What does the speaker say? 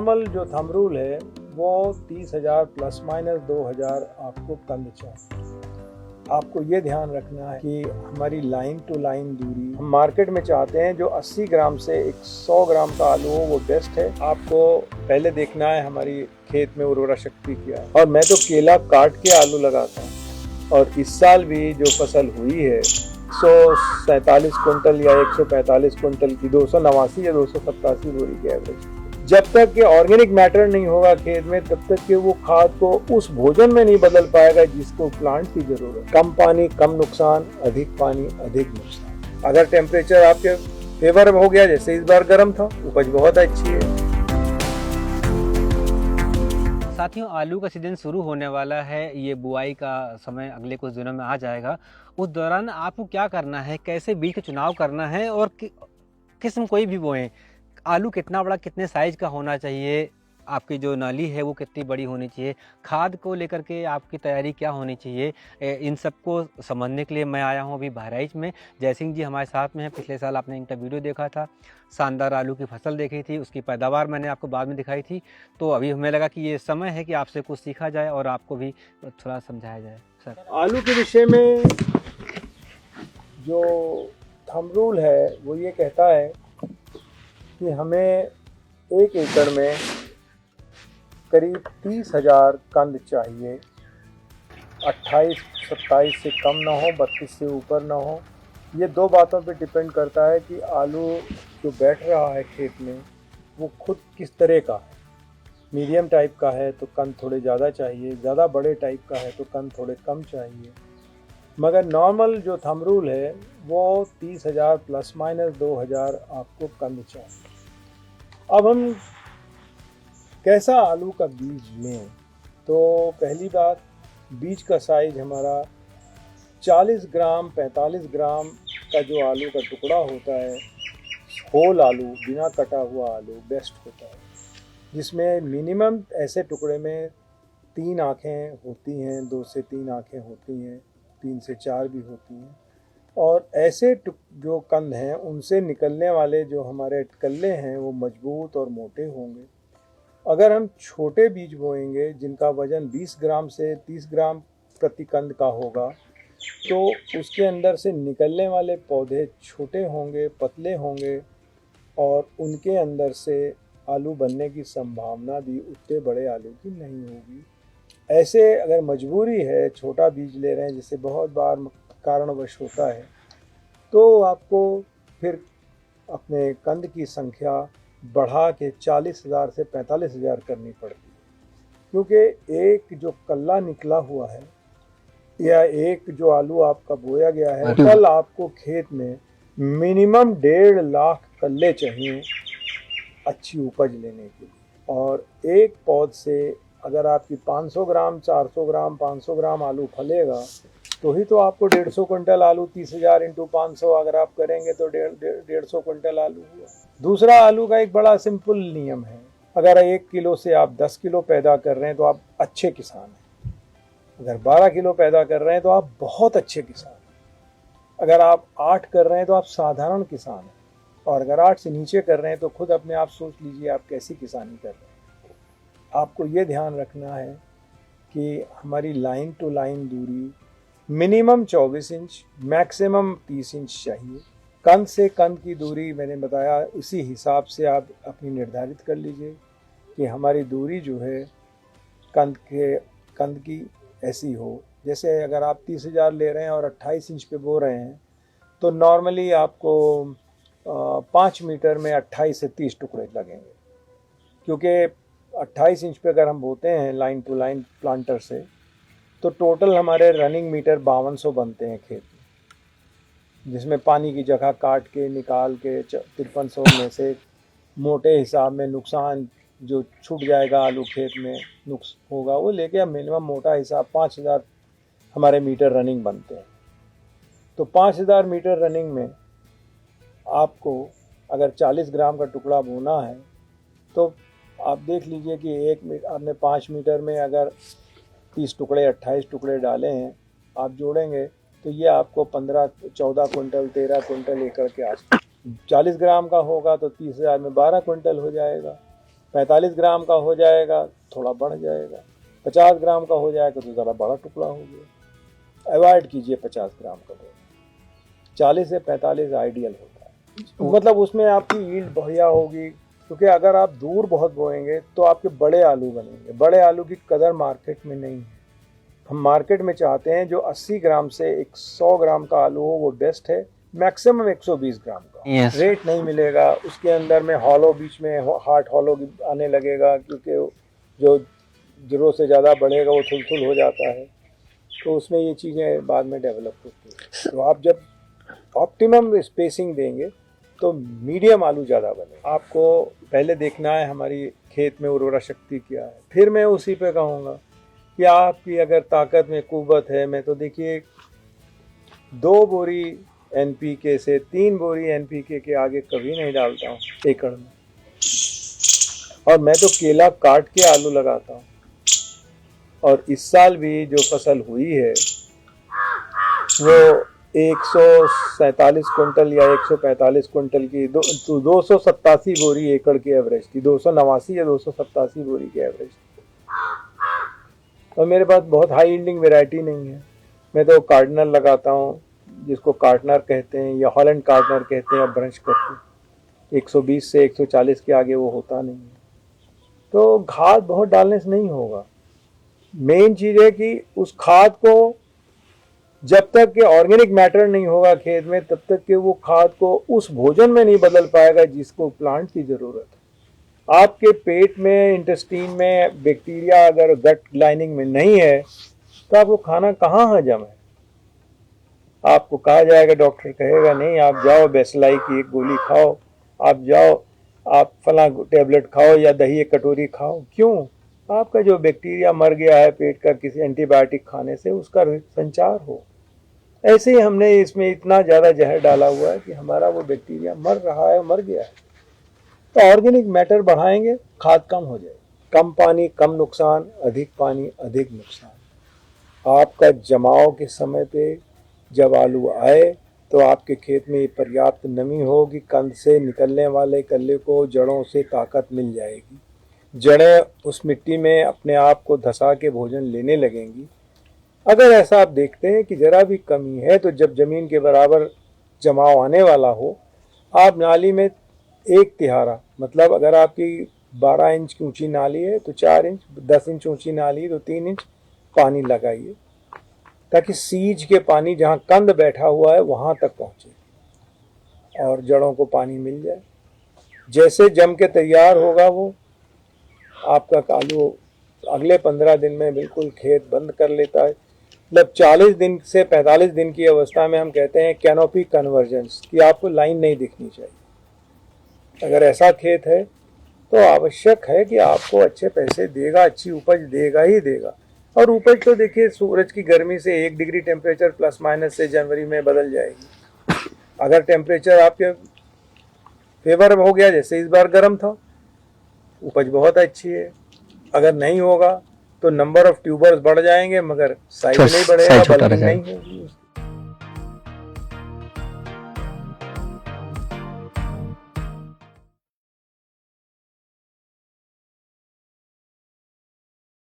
Normal जो thumb rule है वो 30,000 प्लस माइनस 2,000 आपको कंद चाहिए। आपको ये ध्यान रखना है कि हमारी लाइन टू लाइन दूरी हम मार्केट में चाहते हैं जो 80 ग्राम से 100 ग्राम का आलू हो वो बेस्ट है। आपको पहले देखना है हमारी खेत में उर्वरा शक्ति क्या है। और मैं तो केला काट के आलू लगाता हूँ और इस साल भी जो फसल हुई है 147 कुंटल या 145 कुंटल की 289 या 287 बोरी के एवरेज। जब तक कि ऑर्गेनिक मैटर नहीं होगा खेत में तब तक कि वो खाद को उस भोजन में नहीं बदल पाएगा जिसको प्लांट की जरूरत। कम पानी कम नुकसान, अधिक पानी अधिक नुकसान। अगर टेम्परेचर आपके फेवर में हो गया, जैसे इस बार गर्म था, उपज बहुत अच्छी है। साथियों, आलू का सीजन शुरू होने वाला है। ये बुआई का समय अगले कुछ दिनों में आ जाएगा। उस दौरान आपको क्या करना है, कैसे बीज का चुनाव करना है और किस्म कोई भी बोएं। आलू कितना बड़ा, कितने साइज का होना चाहिए, आपकी जो नाली है वो कितनी बड़ी होनी चाहिए, खाद को लेकर के आपकी तैयारी क्या होनी चाहिए, इन सबको समझने के लिए मैं आया हूँ अभी बहराइच में। जयसिंह जी हमारे साथ में हैं। पिछले साल आपने इनका वीडियो देखा था, शानदार आलू की फसल देखी थी, उसकी पैदावार मैंने आपको बाद में दिखाई थी। तो अभी हमें लगा कि ये समय है कि आपसे कुछ सीखा जाए और आपको भी थोड़ा समझाया जाए। सर, आलू के विषय में जो थंब रूल है वो ये कहता है कि हमें 1 एकड़ में करीब 30,000 कंद चाहिए। 28-27 से कम ना हो, 32 से ऊपर ना हो। ये दो बातों पे डिपेंड करता है कि आलू जो बैठ रहा है खेत में वो खुद किस तरह का है। मीडियम टाइप का है तो कंद थोड़े ज़्यादा चाहिए, ज़्यादा बड़े टाइप का है तो कंद थोड़े कम चाहिए। मगर नॉर्मल जो थंब रूल है वो 30,000 प्लस माइनस 2,000 आपको कंद चाहिए। अब हम कैसा आलू का बीज लें, तो पहली बात, बीज का साइज हमारा 40 ग्राम 45 ग्राम का जो आलू का टुकड़ा होता है, होल आलू, बिना कटा हुआ आलू बेस्ट होता है, जिसमें मिनिमम ऐसे टुकड़े में 3 आँखें होती हैं, 2 से 3 आँखें होती हैं, 3 से 4 भी होती हैं। और ऐसे जो कंद हैं उनसे निकलने वाले जो हमारे कल्ले हैं वो मजबूत और मोटे होंगे। अगर हम छोटे बीज बोएंगे जिनका वजन 20 ग्राम से 30 ग्राम प्रति कंद का होगा तो उसके अंदर से निकलने वाले पौधे छोटे होंगे, पतले होंगे और उनके अंदर से आलू बनने की संभावना भी उतने बड़े आलू की नहीं होगी। ऐसे अगर मजबूरी है, छोटा बीज ले रहे हैं जैसे बहुत बार कारणवश होता है, तो आपको फिर अपने कंद की संख्या बढ़ा के 40,000 से 45,000 करनी पड़ती है। क्योंकि एक जो कल्ला निकला हुआ है या एक जो आलू आपका बोया गया है, कल आपको खेत में मिनिमम 1.5 लाख कल्ले चाहिए अच्छी उपज लेने के लिए। और एक पौध से अगर आपकी 500 ग्राम 400 ग्राम 500 ग्राम आलू फलेगा तो ही तो आपको 150 कुंटल आलू, 30,000 इंटू 500 अगर आप करेंगे तो 150 कुंटल आलू हुआ। दूसरा, आलू का एक बड़ा सिंपल नियम है, अगर 1 किलो से आप 10 किलो पैदा कर रहे हैं तो आप अच्छे किसान हैं। अगर 12 किलो पैदा कर रहे हैं तो आप बहुत अच्छे किसान हैं। अगर आप 8 कर रहे हैं तो आप साधारण किसान हैं। और अगर 8 से नीचे कर रहे हैं तो खुद अपने आप सोच लीजिए आप कैसी किसानी कर रहे हैं। आपको ये ध्यान रखना है कि हमारी लाइन टू लाइन दूरी मिनिमम 24 इंच, मैक्सिमम 30 इंच चाहिए। कंद से कंद की दूरी मैंने बताया, उसी हिसाब से आप अपनी निर्धारित कर लीजिए कि हमारी दूरी जो है कंद की ऐसी हो। जैसे अगर आप 30,000 ले रहे हैं और 28 इंच पे बो रहे हैं तो नॉर्मली आपको 5 मीटर में 28 से 30 टुकड़े लगेंगे। क्योंकि 28 इंच पे अगर हम बोते हैं लाइन टू लाइन प्लांटर से तो टोटल हमारे रनिंग मीटर 5200 बनते हैं खेत में, जिसमें पानी की जगह काट के निकाल के 5300 में से मोटे हिसाब में नुकसान जो छूट जाएगा आलू खेत में नुक्स होगा वो लेके हम मिनिमम मोटा हिसाब 5000 हमारे मीटर रनिंग बनते हैं। तो 5000 मीटर रनिंग में आपको अगर 40 ग्राम का टुकड़ा बोना है तो आप देख लीजिए कि आपने 5 मीटर में अगर 30 टुकड़े 28 टुकड़े डाले हैं, आप जोड़ेंगे तो ये आपको 14 कुंटल 13 कुंटल एकड़ के आसपास। 40 ग्राम का होगा तो 30,000 में 12 कुंटल हो जाएगा। 45 ग्राम का हो जाएगा थोड़ा बढ़ जाएगा, 50 ग्राम का हो जाएगा तो ज़रा बड़ा टुकड़ा हो गया। अवॉइड कीजिए 50 ग्राम का, 40 से 45 आइडियल होता है, मतलब उसमें आपकी यील्ड बढ़िया होगी। क्योंकि अगर आप दूर बहुत बोएंगे तो आपके बड़े आलू बनेंगे, बड़े आलू की कदर मार्केट में नहीं है। हम मार्केट में चाहते हैं जो 80 ग्राम से 100 ग्राम का आलू हो वो बेस्ट है, मैक्सिमम 120 ग्राम का। Yes. रेट नहीं मिलेगा, उसके अंदर में हॉलो बीच में हार्ट हॉलो आने लगेगा, क्योंकि जो जरूरत से ज़्यादा बढ़ेगा वो थुल हो जाता है, तो उसमें ये चीज़ें बाद में डेवलप होती हैं। तो आप जब ऑप्टिमम स्पेसिंग देंगे तो मीडियम आलू ज़्यादा बने। आपको पहले देखना है हमारी खेत में उर्वरा शक्ति क्या है, फिर मैं उसी पे कहूँगा कि आपकी अगर ताकत में कुव्वत है। मैं तो देखिए 2 बोरी NPK से 3 बोरी NPK के आगे कभी नहीं डालता हूँ एकड़ में, और मैं तो केला काट के आलू लगाता हूँ। और इस साल भी जो फसल हुई है वो 147 कुंटल या 145 कुंटल की 287 बोरी एकड़ की एवरेज थी, 289 या 287 बोरी की एवरेज थी। और मेरे पास बहुत हाई यील्डिंग वैरायटी नहीं है, मैं तो कार्डनर लगाता हूँ, जिसको कार्डनर कहते हैं या हॉलैंड कार्डनर कहते हैं, ब्रंच करके 120 से 140 के आगे वो होता नहीं है। तो खाद बहुत डालने से नहीं होगा। मेन चीज़ है कि उस खाद को जब तक के ऑर्गेनिक मैटर नहीं होगा खेत में, तब तक के वो खाद को उस भोजन में नहीं बदल पाएगा जिसको प्लांट की ज़रूरत है। आपके पेट में, इंटेस्टीन में बैक्टीरिया अगर गट लाइनिंग में नहीं है तो आपको खाना कहाँ हजम है। आपको कहा जाएगा, डॉक्टर कहेगा नहीं आप जाओ बेसलाई की एक गोली खाओ, आप जाओ आप फला टेबलेट खाओ या दही एक कटोरी खाओ। क्यों? आपका जो बैक्टीरिया मर गया है पेट का किसी एंटीबायोटिक खाने से, उसका संचार हो। ऐसे ही हमने इसमें इतना ज़्यादा जहर डाला हुआ है कि हमारा वो बैक्टीरिया मर रहा है, मर गया है। तो ऑर्गेनिक मैटर बढ़ाएंगे, खाद कम हो जाएगी। कम पानी कम नुकसान, अधिक पानी अधिक नुकसान। आपका जमाव के समय पे जब आलू आए तो आपके खेत में पर्याप्त नमी होगी, कंद से निकलने वाले कल्ले को जड़ों से ताकत मिल जाएगी, जड़ें उस मिट्टी में अपने आप को धंसा के भोजन लेने लगेंगी। अगर ऐसा आप देखते हैं कि जरा भी कमी है तो जब जमीन के बराबर जमाव आने वाला हो, आप नाली में 1 तिहारा, मतलब अगर आपकी 12 इंच की ऊंची नाली है तो 4 इंच, 10 इंच ऊंची नाली है तो 3 इंच पानी लगाइए, ताकि सीज के पानी जहाँ कंद बैठा हुआ है वहाँ तक पहुँचे और जड़ों को पानी मिल जाए। जैसे जम के तैयार होगा वो, आपका आलू अगले 15 दिन में बिल्कुल खेत बंद कर लेता है। मतलब 40 दिन से 45 दिन की अवस्था में हम कहते हैं कैनोपी कन्वर्जेंस, कि आपको लाइन नहीं दिखनी चाहिए। अगर ऐसा खेत है तो आवश्यक है कि आपको अच्छे पैसे देगा, अच्छी उपज देगा ही देगा। और उपज तो देखिए सूरज की गर्मी से 1 डिग्री टेम्परेचर प्लस माइनस से जनवरी में बदल जाएगी। अगर टेम्परेचर आपके फेवर हो गया, जैसे इस बार गर्म था, उपज बहुत अच्छी है। अगर नहीं होगा तो नंबर ऑफ ट्यूबर्स बढ़ जाएंगे मगर साइज नहीं बढ़ेगा, बल्कि नहीं होगी।